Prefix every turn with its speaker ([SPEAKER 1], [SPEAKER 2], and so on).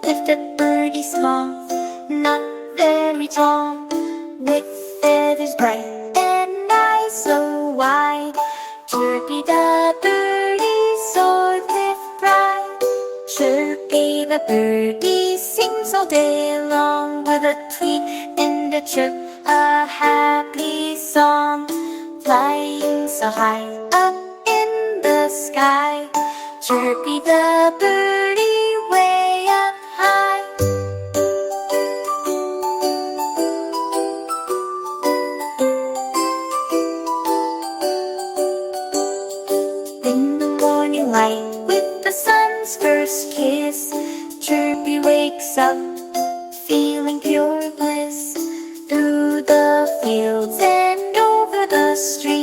[SPEAKER 1] Lived a birdie small, not very tall, with feathers bright and eyes so wide. Chirpy the birdie soared with pride. Chirpy the birdie sings all day long, with a tweet and a chirp, a happy song. Flying so high up in the sky, Chirpy the birdie way up high. In the morning light, with the sun's first kiss, Chirpy wakes up, feeling pure bliss. Through the fields and over the streets,